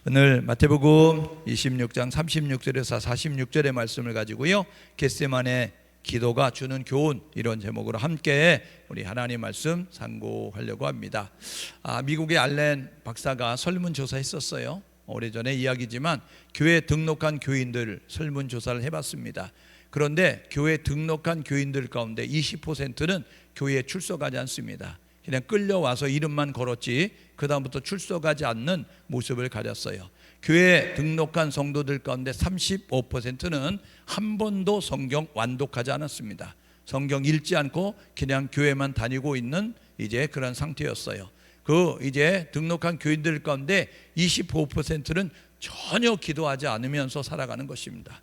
오늘 마태복음 26장 36절에서 46절의 말씀을 가지고요, 겟세마네 기도가 주는 교훈, 이런 제목으로 함께 우리 하나님 말씀 상고하려고 합니다. 미국의 알렌 박사가 설문조사 했었어요. 오래전의 이야기지만 교회에 등록한 교인들 설문조사를 해봤습니다. 그런데 교회에 등록한 교인들 가운데 20%는 교회에 출석하지 않습니다. 그냥 끌려와서 이름만 걸었지 그 다음부터 출석하지 않는 모습을 가졌어요. 교회에 등록한 성도들 가운데 35%는 한 번도 성경 완독하지 않았습니다. 성경 읽지 않고 그냥 교회만 다니고 있는 이제 그런 상태였어요. 이제 등록한 교인들 가운데 25%는 전혀 기도하지 않으면서 살아가는 것입니다.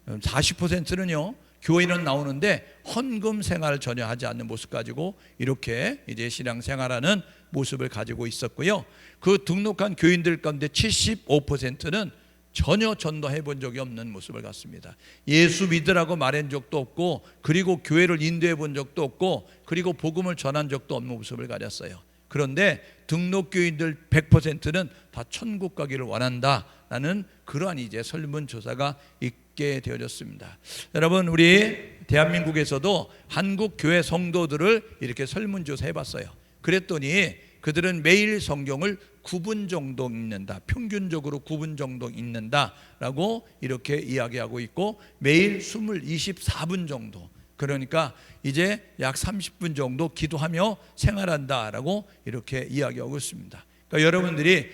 40%는요, 교회는 나오는데 헌금 생활을 전혀 하지 않는 모습 가지고 이렇게 이제 신앙생활하는 모습을 가지고 있었고요. 그 등록한 교인들 가운데 75%는 전혀 전도해 본 적이 없는 모습을 갖습니다. 예수 믿으라고 말한 적도 없고, 그리고 교회를 인도해 본 적도 없고, 그리고 복음을 전한 적도 없는 모습을 가졌어요. 그런데 등록교인들 100%는 다 천국 가기를 원한다라는 그러한 이제 설문조사가 있게 되어졌습니다. 여러분, 우리 대한민국에서도 한국 교회 성도들을 이렇게 설문조사 해봤어요. 그랬더니 그들은 매일 성경을 9분 정도 읽는다, 평균적으로 9분 정도 읽는다라고 이렇게 이야기하고 있고, 매일 24분 정도, 그러니까 이제 약 30분 정도 기도하며 생활한다라고 이렇게 이야기하고 있습니다. 그러니까 여러분들이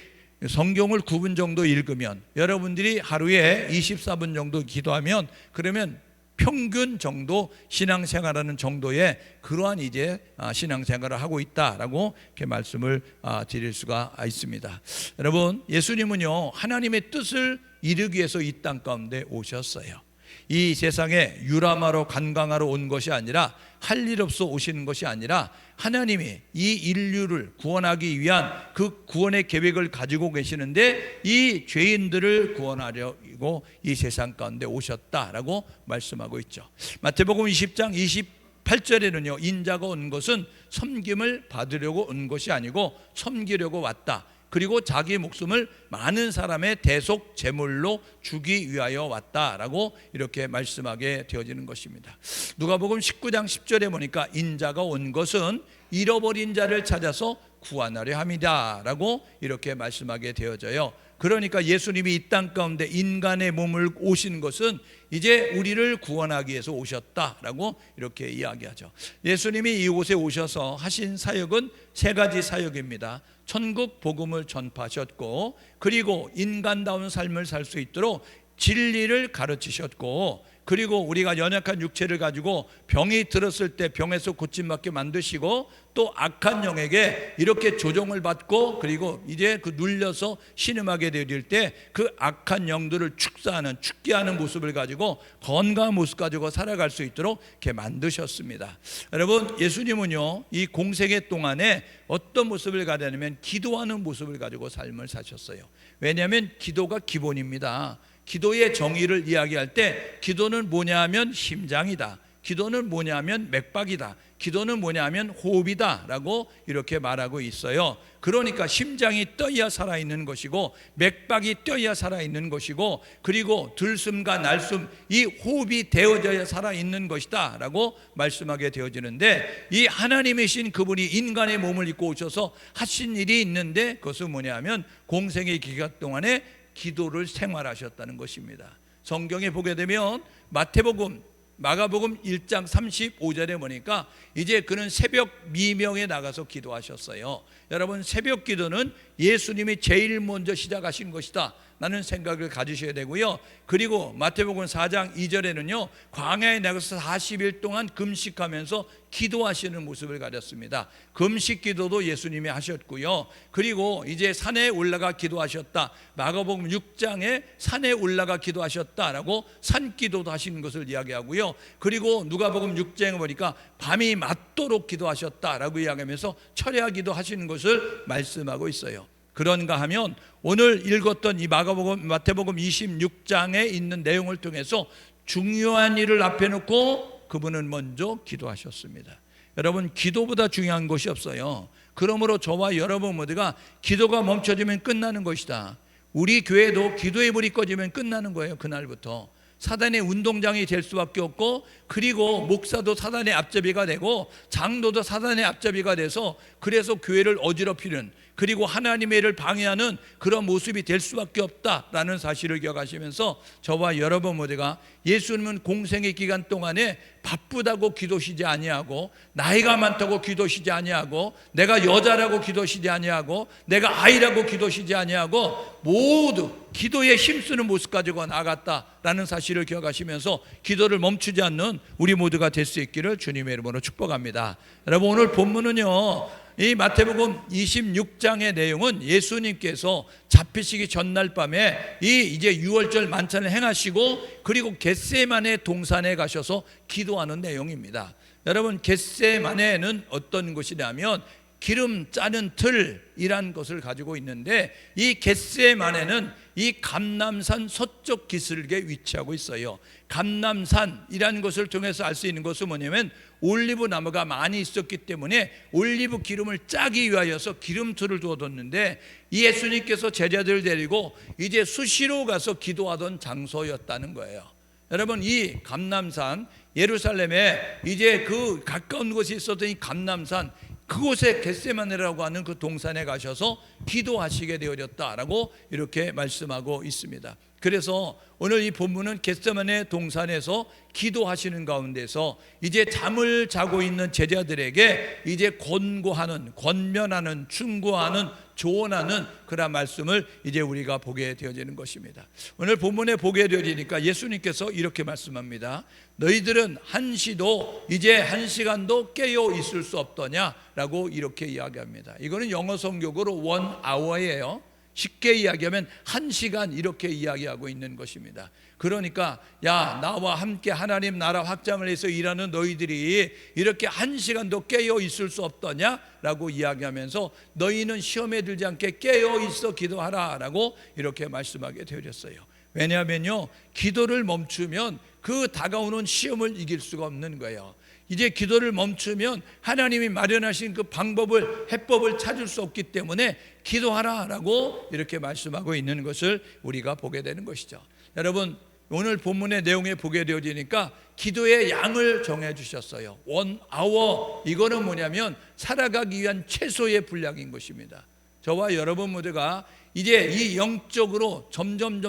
성경을 9분 정도 읽으면, 여러분들이 하루에 24분 정도 기도하면, 그러면 평균 정도 신앙생활하는 정도의 그러한 이제 신앙생활을 하고 있다라고 이렇게 말씀을 드릴 수가 있습니다. 여러분, 예수님은요, 하나님의 뜻을 이루기 위해서 이 땅 가운데 오셨어요. 이 세상에 유람하러 관광하러 온 것이 아니라, 할 일 없어 오시는 것이 아니라, 하나님이 이 인류를 구원하기 위한 그 구원의 계획을 가지고 계시는데, 이 죄인들을 구원하려고 이 세상 가운데 오셨다라고 말씀하고 있죠. 마태복음 20장 28절에는요, 인자가 온 것은 섬김을 받으려고 온 것이 아니고 섬기려고 왔다. 그리고 자기 목숨을 많은 사람의 대속 제물로 주기 위하여 왔다라고 이렇게 말씀하게 되어지는 것입니다. 누가복음 19장 10절에 보니까 인자가 온 것은 잃어버린 자를 찾아서 구원하려 함이다라고 이렇게 말씀하게 되어져요. 그러니까 예수님이 이 땅 가운데 인간의 몸을 오신 것은 이제 우리를 구원하기 위해서 오셨다라고 이렇게 이야기하죠. 예수님이 이곳에 오셔서 하신 사역은 세 가지 사역입니다. 천국 복음을 전파하셨고, 그리고 인간다운 삶을 살 수 있도록 진리를 가르치셨고, 그리고 우리가 연약한 육체를 가지고 병이 들었을 때 병에서 고침받게 만드시고, 또 악한 영에게 이렇게 조종을 받고, 그리고 이제 그 눌려서 신음하게 되어질 때 그 악한 영들을 죽게 하는 모습을 가지고 건강한 모습 가지고 살아갈 수 있도록 이렇게 만드셨습니다. 여러분, 예수님은요, 이 공생애 동안에 어떤 모습을 가지냐면 기도하는 모습을 가지고 삶을 사셨어요. 왜냐하면 기도가 기본입니다. 기도의 정의를 이야기할 때 기도는 뭐냐 하면 심장이다, 기도는 뭐냐 하면 맥박이다, 기도는 뭐냐 하면 호흡이다 라고 이렇게 말하고 있어요. 그러니까 심장이 떠야 살아있는 것이고, 맥박이 떠야 살아있는 것이고, 그리고 들숨과 날숨, 이 호흡이 되어져야 살아있는 것이다 라고 말씀하게 되어지는데, 이 하나님이신 그분이 인간의 몸을 입고 오셔서 하신 일이 있는데, 그것은 뭐냐 하면 공생의 기간 동안에 기도를 생활하셨다는 것입니다. 성경에 보게 되면 마태복음, 마가복음 1장 35절에 보니까 이제 그는 새벽 미명에 나가서 기도하셨어요. 여러분, 새벽 기도는 예수님이 제일 먼저 시작하신 것이다 라는 생각을 가지셔야 되고요. 그리고 마태복음 4장 2절에는요, 광야에 나가서 40일 동안 금식하면서 기도하시는 모습을 가졌습니다. 금식 기도도 예수님이 하셨고요. 그리고 이제 산에 올라가 기도하셨다, 마가복음 6장에 산에 올라가 기도하셨다라고 산기도도 하시는 것을 이야기하고요. 그리고 누가복음 6장에 보니까 밤이 맞도록 기도하셨다라고 이야기하면서 철야기도 하시는 것을 말씀하고 있어요. 그런가 하면 오늘 읽었던 이 마태복음 26장에 있는 내용을 통해서 중요한 일을 앞에 놓고 그분은 먼저 기도하셨습니다. 여러분, 기도보다 중요한 것이 없어요. 그러므로 저와 여러분 모두가 기도가 멈춰지면 끝나는 것이다, 우리 교회도 기도의 불이 꺼지면 끝나는 거예요. 그날부터 사단의 운동장이 될 수밖에 없고, 그리고 목사도 사단의 앞잡이가 되고 장로도 사단의 앞잡이가 돼서 그래서 교회를 어지럽히는, 그리고 하나님의 일을 방해하는 그런 모습이 될 수밖에 없다라는 사실을 기억하시면서 저와 여러분 모두가 예수님은 공생의 기간 동안에 바쁘다고 기도시지 아니하고, 나이가 많다고 기도시지 아니하고, 내가 여자라고 기도시지 아니하고, 내가 아이라고 기도시지 아니하고, 모두 기도에 힘쓰는 모습 가지고 나갔다라는 사실을 기억하시면서 기도를 멈추지 않는 우리 모두가 될 수 있기를 주님의 이름으로 축복합니다. 여러분, 오늘 본문은요, 이 마태복음 26장의 내용은 예수님께서 잡히시기 전날 밤에 이제 유월절 만찬을 행하시고, 그리고 겟세마네 동산에 가셔서 기도하는 내용입니다. 여러분, 겟세마네는 어떤 곳이냐면 기름 짜는 틀이란 것을 가지고 있는데, 이 겟세마네는 이 감람산 서쪽 기슭에 위치하고 있어요. 감람산이라는 것을 통해서 알 수 있는 것은 뭐냐면, 올리브 나무가 많이 있었기 때문에 올리브 기름을 짜기 위하여서 기름틀을 두어뒀는데, 이 예수님께서 제자들을 데리고 이제 수시로 가서 기도하던 장소였다는 거예요. 여러분, 이 감람산, 예루살렘에 이제 그 가까운 곳이 있었던 이 감람산, 그곳에 겟세마네라고 하는 그 동산에 가셔서 기도하시게 되어졌다라고 이렇게 말씀하고 있습니다. 그래서 오늘 이 본문은 겟세마네 동산에서 기도하시는 가운데서 이제 잠을 자고 있는 제자들에게 이제 권고하는, 권면하는, 충고하는, 조언하는 그런 말씀을 이제 우리가 보게 되어지는 것입니다. 오늘 본문에 보게 되어지니까 예수님께서 이렇게 말씀합니다. 너희들은 한시도, 이제 한 시간도 깨어 있을 수 없더냐라고 이렇게 이야기합니다. 이거는 영어 성격으로 1 hour예요. 쉽게 이야기하면 1시간 이렇게 이야기하고 있는 것입니다. 그러니까 야, 나와 함께 하나님 나라 확장을 해서 일하는 너희들이 이렇게 1시간도 깨어 있을 수 없더냐라고 이야기하면서 너희는 시험에 들지 않게 깨어 있어 기도하라라고 이렇게 말씀하게 되어졌어요. 왜냐하면요, 기도를 멈추면 그 다가오는 시험을 이길 수가 없는 거예요. 이제 기도를 멈추면 하나님이 마련하신 그 방법을, 해법을 찾을 수 없기 때문에 기도하라라고 이렇게 말씀하고 있는 것을 우리가 보게 되는 것이죠. 여러분, 오늘 본문의 내용에 보게 되어지니까 기도의 양을 정해 주셨어요. 1 hour, 이거는 뭐냐면 살아가기 위한 최소의 분량인 것입니다. 저와 여러분 모두가 이제 이 영적으로 점점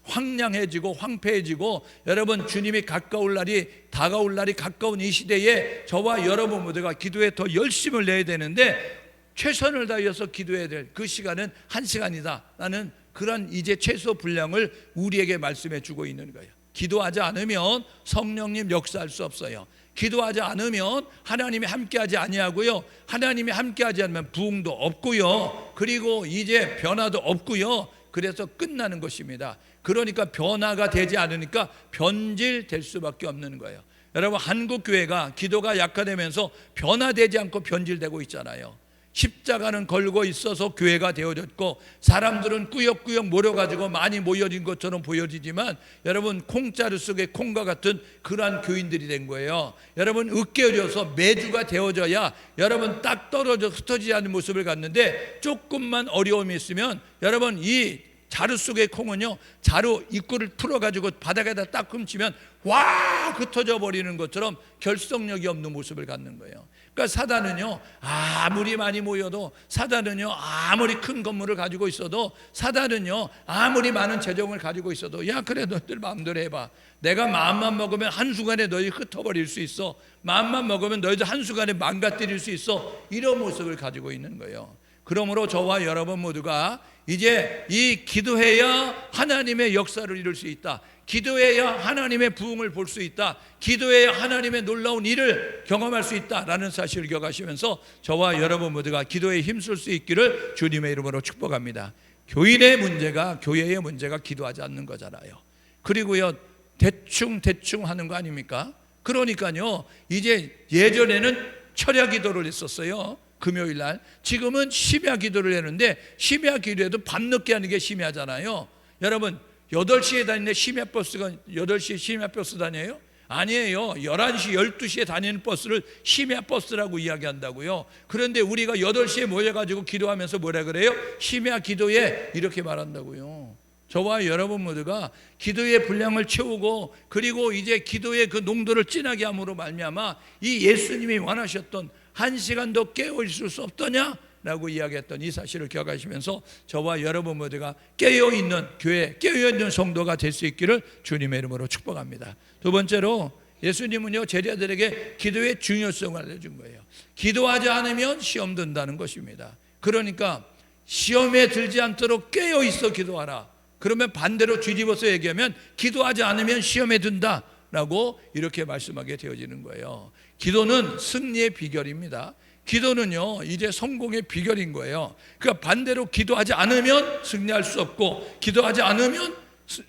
황량해지고 황폐해지고, 여러분 주님이 다가올 날이 가까운 이 시대에 저와 여러분 모두가 기도에 더 열심을 내야 되는데, 최선을 다해서 기도해야 될 그 시간은 1시간이다 라는 그런 이제 최소 분량을 우리에게 말씀해 주고 있는 거예요. 기도하지 않으면 성령님 역사할 수 없어요. 기도하지 않으면 하나님이 함께하지 아니하고요, 하나님이 함께하지 않으면 부흥도 없고요, 그리고 이제 변화도 없고요. 그래서 끝나는 것입니다. 그러니까 변화가 되지 않으니까 변질될 수밖에 없는 거예요. 여러분, 한국 교회가 기도가 약화되면서 변화되지 않고 변질되고 있잖아요. 십자가는 걸고 있어서 교회가 되어졌고, 사람들은 꾸역꾸역 모여가지고 많이 모여진 것처럼 보여지지만, 여러분 콩자루 속에 콩과 같은 그러한 교인들이 된 거예요. 여러분, 으깨어져서 매주가 되어져야 여러분 딱 떨어져 흩어지지 않는 모습을 갖는데, 조금만 어려움이 있으면 여러분 이 자루 속의 콩은요, 자루 입구를 풀어가지고 바닥에다 딱 훔치면 와 흩어져 버리는 것처럼 결속력이 없는 모습을 갖는 거예요. 그러니까 사단은요, 아무리 많이 모여도, 사단은요 아무리 큰 건물을 가지고 있어도, 사단은요 아무리 많은 재정을 가지고 있어도, 야 그래 너희들 마음대로 해봐, 내가 마음만 먹으면 한순간에 너희 흩어버릴 수 있어, 마음만 먹으면 너희들 한순간에 망가뜨릴 수 있어, 이런 모습을 가지고 있는 거예요. 그러므로 저와 여러분 모두가 이제 이 기도해야 하나님의 역사를 이룰 수 있다, 기도해야 하나님의 부흥을 볼 수 있다, 기도해야 하나님의 놀라운 일을 경험할 수 있다라는 사실을 기억하시면서 저와 여러분 모두가 기도에 힘쓸 수 있기를 주님의 이름으로 축복합니다. 교인의 문제가, 교회의 문제가 기도하지 않는 거잖아요. 그리고요 대충 하는 거 아닙니까? 그러니까요, 이제 예전에는 철야 기도를 했었어요, 금요일 날. 지금은 심야 기도를 하는데, 심야 기도에도 밤늦게 하는 게 심야잖아요. 여러분 8시에 다니는데 심야버스가 8시에 심야버스 다녀요? 아니에요. 11시, 12시에 다니는 버스를 심야 버스라고 이야기한다고요. 그런데 우리가 8시에 모여가지고 기도하면서 뭐라 그래요? 심야 기도에 이렇게 말한다고요. 저와 여러분 모두가 기도의 분량을 채우고 그리고 이제 기도의 그 농도를 진하게 함으로 말미암아 이 예수님이 원하셨던 1시간 더 깨어 있을 수 없더냐? 라고 이야기했던 이 사실을 기억하시면서 저와 여러분 모두가 깨어있는 교회, 깨어있는 성도가 될 수 있기를 주님의 이름으로 축복합니다. 두 번째로 예수님은요 제자들에게 기도의 중요성을 알려준 거예요. 기도하지 않으면 시험 든다는 것입니다. 그러니까 시험에 들지 않도록 깨어있어 기도하라. 그러면 반대로 뒤집어서 얘기하면 기도하지 않으면 시험에 든다 라고 이렇게 말씀하게 되어지는 거예요. 기도는 승리의 비결입니다. 기도는요 이제 성공의 비결인 거예요. 그러니까 반대로 기도하지 않으면 승리할 수 없고 기도하지 않으면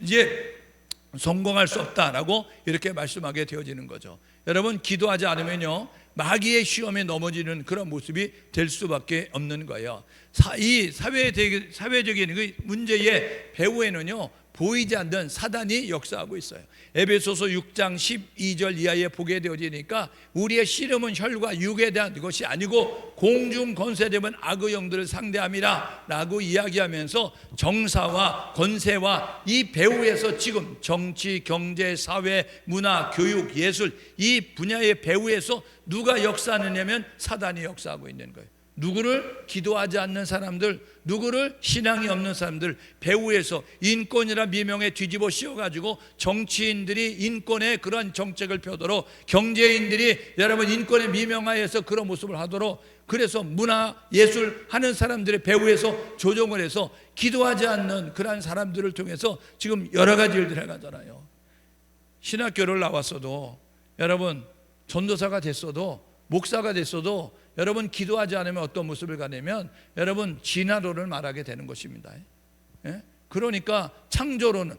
이제 성공할 수 없다라고 이렇게 말씀하게 되어지는 거죠. 여러분 기도하지 않으면요 마귀의 시험에 넘어지는 그런 모습이 될 수밖에 없는 거예요. 이 사회적인 그 문제의 배후에는요 보이지 않는 사단이 역사하고 있어요. 에베소서 6장 12절 이하에 보게 되어지니까 우리의 씨름은 혈과 육에 대한 것이 아니고 공중 권세되면 악의 영들을 상대함이라 라고 이야기하면서 정사와 권세와 이 배후에서 지금 정치, 경제, 사회, 문화, 교육, 예술 이 분야의 배후에서 누가 역사하느냐면 사단이 역사하고 있는 거예요. 누구를? 기도하지 않는 사람들, 누구를? 신앙이 없는 사람들 배후에서 인권이라 미명에 뒤집어 씌워가지고 정치인들이 인권의 그런 정책을 펴도록 경제인들이 여러분 인권의 미명하에서 그런 모습을 하도록 그래서 문화, 예술 하는 사람들의 배후에서 조종을 해서 기도하지 않는 그런 사람들을 통해서 지금 여러 가지 일들을 해가잖아요. 신학교를 나왔어도 여러분 전도사가 됐어도 목사가 됐어도 여러분 기도하지 않으면 어떤 모습을 가냐면 여러분 진화론을 말하게 되는 것입니다. 그러니까 창조론은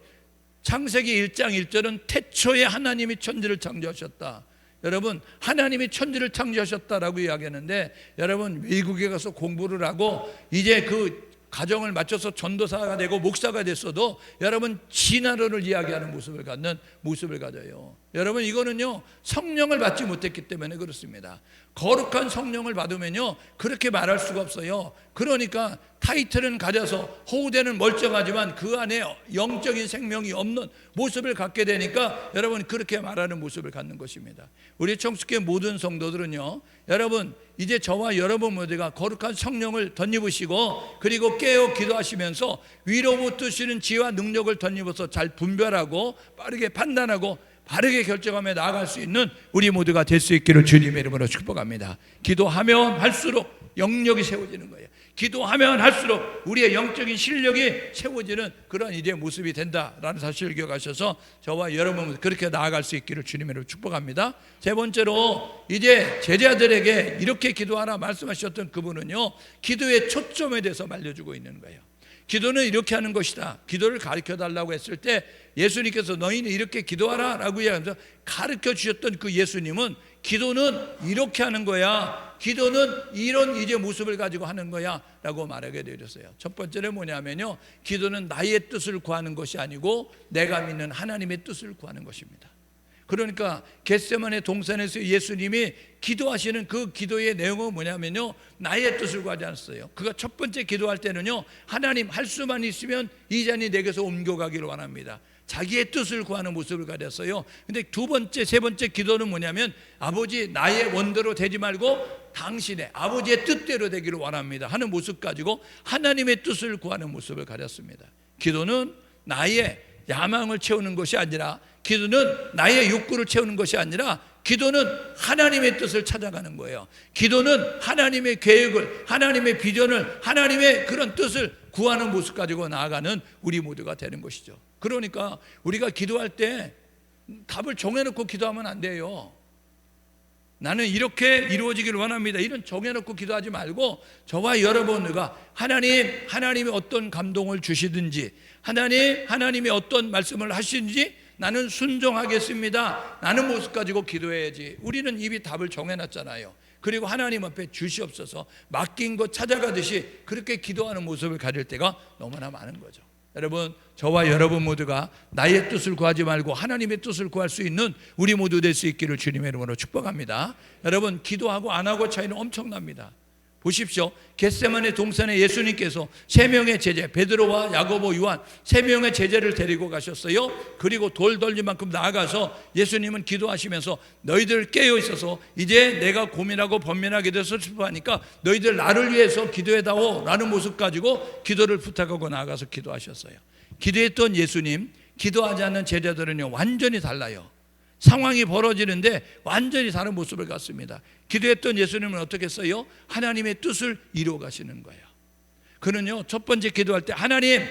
창세기 1장 1절은 태초에 하나님이 천지를 창조하셨다. 여러분 하나님이 천지를 창조하셨다라고 이야기하는데 여러분 미국에 가서 공부를 하고 이제 그 가정을 맞춰서 전도사가 되고 목사가 됐어도 여러분 진화론을 이야기하는 모습을 갖는 모습을 가져요. 여러분 이거는요 성령을 받지 못했기 때문에 그렇습니다. 거룩한 성령을 받으면요 그렇게 말할 수가 없어요. 그러니까 타이틀은 가져서 호우대는 멀쩡하지만 그 안에 영적인 생명이 없는 모습을 갖게 되니까 여러분 그렇게 말하는 모습을 갖는 것입니다. 우리 청숙교회 모든 성도들은요 여러분 이제 저와 여러분 모두가 거룩한 성령을 덧입으시고 그리고 깨어 기도하시면서 위로부터 주시는 지혜와 능력을 덧입어서 잘 분별하고 빠르게 판단하고 바르게 결정하며 나아갈 수 있는 우리 모두가 될 수 있기를 주님의 이름으로 축복합니다. 기도하면 할수록 영역이 세워지는 거예요. 기도하면 할수록 우리의 영적인 실력이 세워지는 그런 이제 모습이 된다라는 사실을 기억하셔서 저와 여러분 그렇게 나아갈 수 있기를 주님의 이름으로 축복합니다. 세 번째로 이제 제자들에게 이렇게 기도하라 말씀하셨던 그분은요 기도의 초점에 대해서 알려주고 있는 거예요. 기도는 이렇게 하는 것이다. 기도를 가르쳐 달라고 했을 때 예수님께서 너희는 이렇게 기도하라 라고 이야기하면서 가르쳐 주셨던 그 예수님은 기도는 이렇게 하는 거야, 기도는 이런 이제 모습을 가지고 하는 거야 라고 말하게 되었어요. 첫 번째는 뭐냐면요 기도는 나의 뜻을 구하는 것이 아니고 내가 믿는 하나님의 뜻을 구하는 것입니다. 그러니까 겟세마네 동산에서 예수님이 기도하시는 그 기도의 내용은 뭐냐면요 나의 뜻을 구하지 않았어요. 그가 첫 번째 기도할 때는요 하나님 할 수만 있으면 이 잔이 내게서 옮겨가기를 원합니다. 자기의 뜻을 구하는 모습을 가졌어요. 근데 두 번째 세 번째 기도는 뭐냐면 아버지 나의 원대로 되지 말고 당신의 아버지의 뜻대로 되기를 원합니다 하는 모습 가지고 하나님의 뜻을 구하는 모습을 가졌습니다. 기도는 나의 야망을 채우는 것이 아니라, 기도는 나의 욕구를 채우는 것이 아니라 기도는 하나님의 뜻을 찾아가는 거예요. 기도는 하나님의 계획을, 하나님의 비전을, 하나님의 그런 뜻을 구하는 모습 가지고 나아가는 우리 모두가 되는 것이죠. 그러니까 우리가 기도할 때 답을 정해놓고 기도하면 안 돼요. 나는 이렇게 이루어지기를 원합니다 이런 정해놓고 기도하지 말고 저와 여러분과 하나님이 어떤 감동을 주시든지 하나님이 어떤 말씀을 하시든지 나는 순종하겠습니다 라는 모습 가지고 기도해야지. 우리는 이미 답을 정해놨잖아요. 그리고 하나님 앞에 주시옵소서 맡긴 것 찾아가듯이 그렇게 기도하는 모습을 가질 때가 너무나 많은 거죠. 여러분, 저와 여러분 모두가 나의 뜻을 구하지 말고 하나님의 뜻을 구할 수 있는 우리 모두 될 수 있기를 주님의 이름으로 축복합니다. 여러분, 기도하고 안 하고 차이는 엄청납니다. 보십시오. 겟세마네 동산에 예수님께서 세 명의 제자, 베드로와 야고보, 요한 세 명의 제자를 데리고 가셨어요. 그리고 돌 덜릴 만큼 나아가서 예수님은 기도하시면서 너희들 깨어 있어서 이제 내가 고민하고 번민하게 돼서 슬퍼하니까 너희들 나를 위해서 기도해다오 라는 모습 가지고 기도를 부탁하고 나아가서 기도하셨어요. 기도했던 예수님, 기도하지 않는 제자들은요 완전히 달라요. 상황이 벌어지는데 완전히 다른 모습을 갖습니다. 기도했던 예수님은 어떻게 했어요? 하나님의 뜻을 이루어 가시는 거예요. 그는요 첫 번째 기도할 때 하나님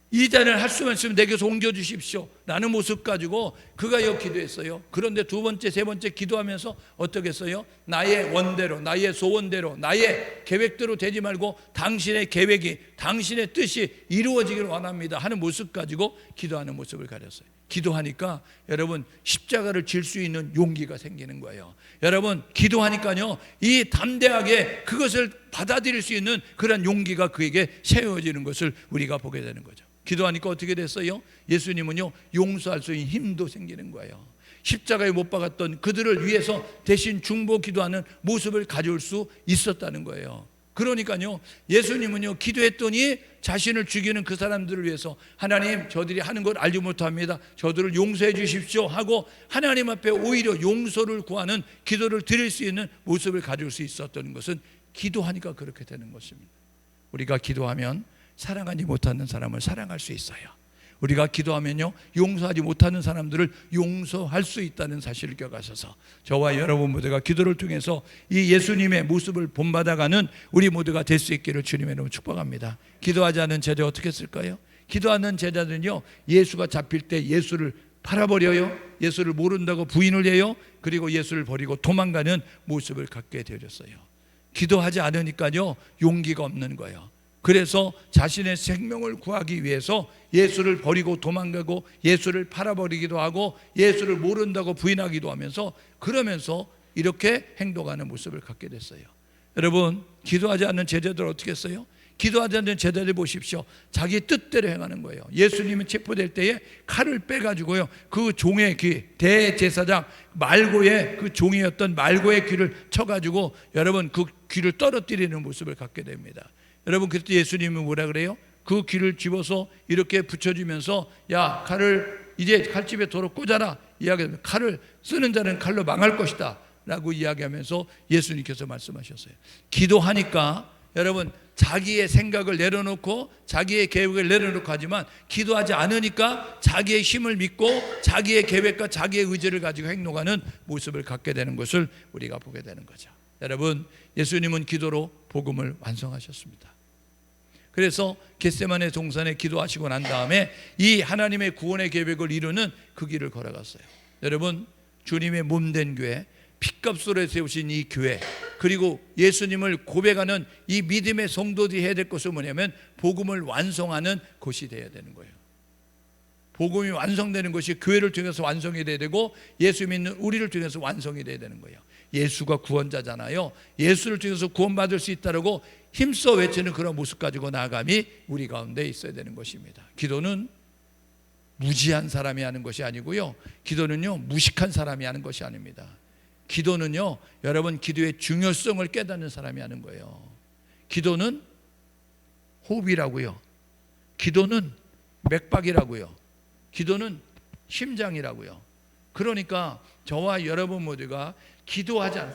이 잔을 할 수만 있으면 내게서 옮겨주십시오 라는 모습 가지고 그가 기도했어요. 그런데 두 번째 세 번째 기도하면서 어떻게 했어요? 나의 원대로 나의 소원대로 나의 계획대로 되지 말고 당신의 계획이 당신의 뜻이 이루어지기를 원합니다 하는 모습 가지고 기도하는 모습을 가졌어요. 기도하니까 여러분 십자가를 질 수 있는 용기가 생기는 거예요. 여러분 기도하니까요 이 담대하게 그것을 받아들일 수 있는 그런 용기가 그에게 세워지는 것을 우리가 보게 되는 거죠. 기도하니까 어떻게 됐어요? 예수님은요 용서할 수 있는 힘도 생기는 거예요. 십자가에 못 박았던 그들을 위해서 대신 중보 기도하는 모습을 가져올 수 있었다는 거예요. 그러니까요 예수님은요 기도했더니 자신을 죽이는 그 사람들을 위해서 하나님 저들이 하는 걸 알지 못합니다 저들을 용서해 주십시오 하고 하나님 앞에 오히려 용서를 구하는 기도를 드릴 수 있는 모습을 가질 수 있었던 것은 기도하니까 그렇게 되는 것입니다. 우리가 기도하면 사랑하지 못하는 사람을 사랑할 수 있어요. 우리가 기도하면요 용서하지 못하는 사람들을 용서할 수 있다는 사실을 기억하셔서 저와 여러분 모두가 기도를 통해서 이 예수님의 모습을 본받아가는 우리 모두가 될 수 있기를 주님의 이름으로 축복합니다. 기도하지 않은 제자 어떻게 했을까요? 기도하는 제자들은요 예수가 잡힐 때 예수를 팔아버려요. 예수를 모른다고 부인을 해요. 그리고 예수를 버리고 도망가는 모습을 갖게 되었어요. 기도하지 않으니까요 용기가 없는 거예요. 그래서 자신의 생명을 구하기 위해서 예수를 버리고 도망가고 예수를 팔아버리기도 하고 예수를 모른다고 부인하기도 하면서 그러면서 이렇게 행동하는 모습을 갖게 됐어요. 여러분 기도하지 않는 제자들 어떻게 했어요? 기도하지 않는 제자들 보십시오. 자기 뜻대로 행하는 거예요. 예수님이 체포될 때에 칼을 빼가지고요 그 종의 귀 대제사장 말고의 그 종이었던 말고의 귀를 쳐가지고 여러분 그 귀를 떨어뜨리는 모습을 갖게 됩니다. 여러분 그때 예수님은 뭐라 그래요? 그 귀를 집어서 이렇게 붙여주면서 야 칼을 이제 칼집에 도로 꽂아라 이야기하면 칼을 쓰는 자는 칼로 망할 것이다 라고 이야기하면서 예수님께서 말씀하셨어요. 기도하니까 여러분 자기의 생각을 내려놓고 자기의 계획을 내려놓고 하지만 기도하지 않으니까 자기의 힘을 믿고 자기의 계획과 자기의 의지를 가지고 행동하는 모습을 갖게 되는 것을 우리가 보게 되는 거죠. 여러분 예수님은 기도로 복음을 완성하셨습니다. 그래서 겟세마네 동산에 기도하시고 난 다음에 이 하나님의 구원의 계획을 이루는 그 길을 걸어갔어요. 여러분 주님의 몸된 교회 핏값으로 세우신 이 교회 그리고 예수님을 고백하는 이 믿음의 성도들이 해야 될 것은 뭐냐면 복음을 완성하는 곳이 되어야 되는 거예요. 복음이 완성되는 것이 교회를 통해서 완성이 돼야 되고 예수 믿는 우리를 통해서 완성이 돼야 되는 거예요. 예수가 구원자잖아요. 예수를 통해서 구원받을 수 있다고 힘써 외치는 그런 모습 가지고 나아감이 우리 가운데 있어야 되는 것입니다. 기도는 무지한 사람이 하는 것이 아니고요 기도는요 무식한 사람이 하는 것이 아닙니다. 기도는요 여러분 기도의 중요성을 깨닫는 사람이 하는 거예요. 기도는 호흡이라고요. 기도는 맥박이라고요. 기도는 심장이라고요. 그러니까 저와 여러분 모두가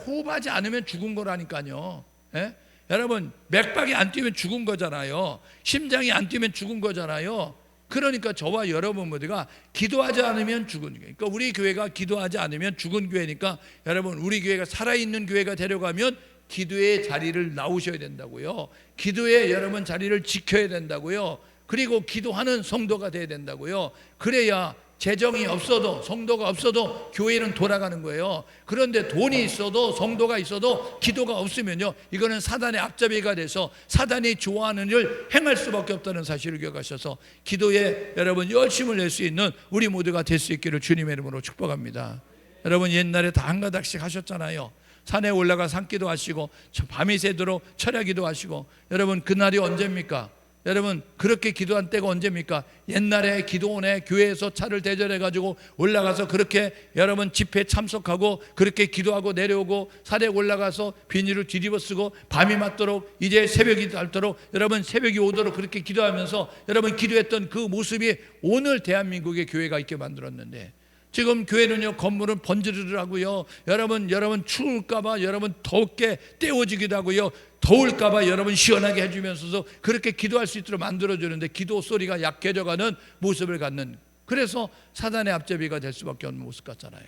호흡하지 않으면 죽은 거라니까요. 예? 여러분 맥박이 안 뛰면 죽은 거잖아요. 심장이 안 뛰면 죽은 거잖아요. 그러니까 저와 여러분 모두가 기도하지 않으면 죽은 교회. 그러니까 우리 교회가 기도하지 않으면 죽은 교회니까 여러분 우리 교회가 살아있는 교회가 되려가면 기도의 자리를 나오셔야 된다고요. 기도의 여러분 자리를 지켜야 된다고요. 그리고 기도하는 성도가 돼야 된다고요. 그래야 재정이 없어도 성도가 없어도 교회는 돌아가는 거예요. 그런데 돈이 있어도 성도가 있어도 기도가 없으면요 이거는 사단의 앞잡이가 돼서 사단이 좋아하는 일을 행할 수밖에 없다는 사실을 기억하셔서 기도에 여러분 열심을 낼 수 있는 우리 모두가 될 수 있기를 주님의 이름으로 축복합니다. 여러분 옛날에 다 한 가닥씩 하셨잖아요. 산에 올라가 산기도 하시고 밤이 새도록 철야기도 하시고 여러분 그날이 언제입니까? 여러분 그렇게 기도한 때가 언제입니까? 옛날에 기도원에 교회에서 차를 대절해 가지고 올라가서 그렇게 여러분 집회에 참석하고 그렇게 기도하고 내려오고 산에 올라가서 비닐을 뒤집어 쓰고 밤이 맞도록 이제 새벽이 닳도록 여러분 새벽이 오도록 그렇게 기도하면서 여러분 기도했던 그 모습이 오늘 대한민국의 교회가 있게 만들었는데, 지금 교회는요 건물은 번지르르 하고요, 여러분 추울까봐 여러분 덥게 때워지기도 하고요, 더울까봐 여러분 시원하게 해주면서도 그렇게 기도할 수 있도록 만들어주는데 기도 소리가 약해져가는 모습을 갖는, 그래서 사단의 앞제비가 될 수밖에 없는 모습 같잖아요.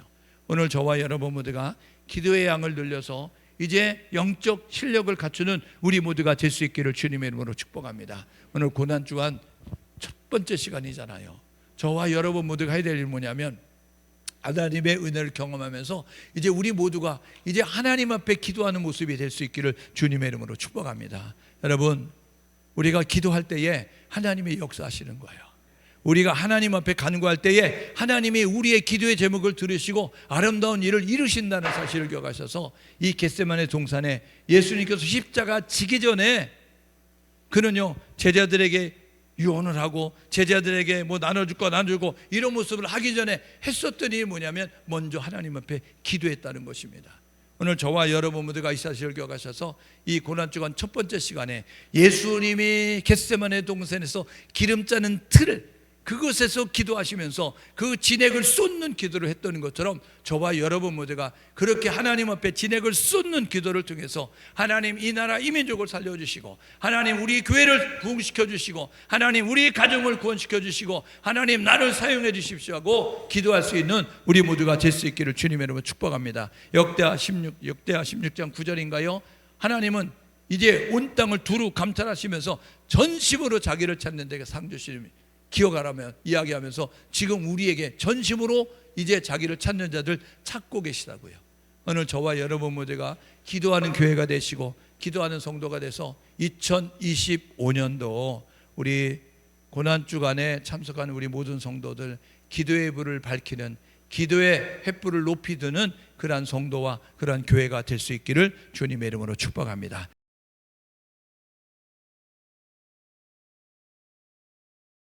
오늘 저와 여러분 모두가 기도의 양을 늘려서 이제 영적 실력을 갖추는 우리 모두가 될 수 있기를 주님의 이름으로 축복합니다. 오늘 고난주간 첫 번째 시간이잖아요. 저와 여러분 모두가 해야 될 일은 뭐냐면 하나님의 은혜를 경험하면서 이제 우리 모두가 이제 하나님 앞에 기도하는 모습이 될 수 있기를 주님의 이름으로 축복합니다. 여러분 우리가 기도할 때에 하나님이 역사하시는 거예요. 우리가 하나님 앞에 간구할 때에 하나님이 우리의 기도의 제목을 들으시고 아름다운 일을 이루신다는 사실을 기억하셔서 이 겟세마네 동산에 예수님께서 십자가 지기 전에 그는요 제자들에게 유언을 하고 제자들에게 뭐 나눠줄 거 나눠주고 이런 모습을 하기 전에 했었던 일이 뭐냐면 먼저 하나님 앞에 기도했다는 것입니다. 오늘 저와 여러분 모두가 이 사실을 기억하셔서 이 고난주간 첫 번째 시간에 예수님이 겟세마네 동산에서 기름 짜는 틀을 그곳에서 기도하시면서 그 진액을 쏟는 기도를 했던 것처럼 저와 여러분 모두가 그렇게 하나님 앞에 진액을 쏟는 기도를 통해서 하나님 이 나라 이 민족을 살려주시고 하나님 우리 교회를 부흥시켜 주시고 하나님 우리 가정을 구원시켜 주시고 하나님 나를 사용해 주십시오 하고 기도할 수 있는 우리 모두가 될 수 있기를 주님의 이름으로 축복합니다. 역대하 16장 9절인가요? 하나님은 이제 온 땅을 두루 감찰하시면서 전심으로 자기를 찾는 데가 상 주시니 기억하라며 이야기하면서 지금 우리에게 전심으로 이제 자기를 찾는 자들 찾고 계시다고요. 오늘 저와 여러분 모두가 기도하는 교회가 되시고 기도하는 성도가 돼서 2025년도 우리 고난주간에 참석하는 우리 모든 성도들 기도의 불을 밝히는 기도의 횃불을 높이 드는 그러한 성도와 그러한 교회가 될 수 있기를 주님의 이름으로 축복합니다.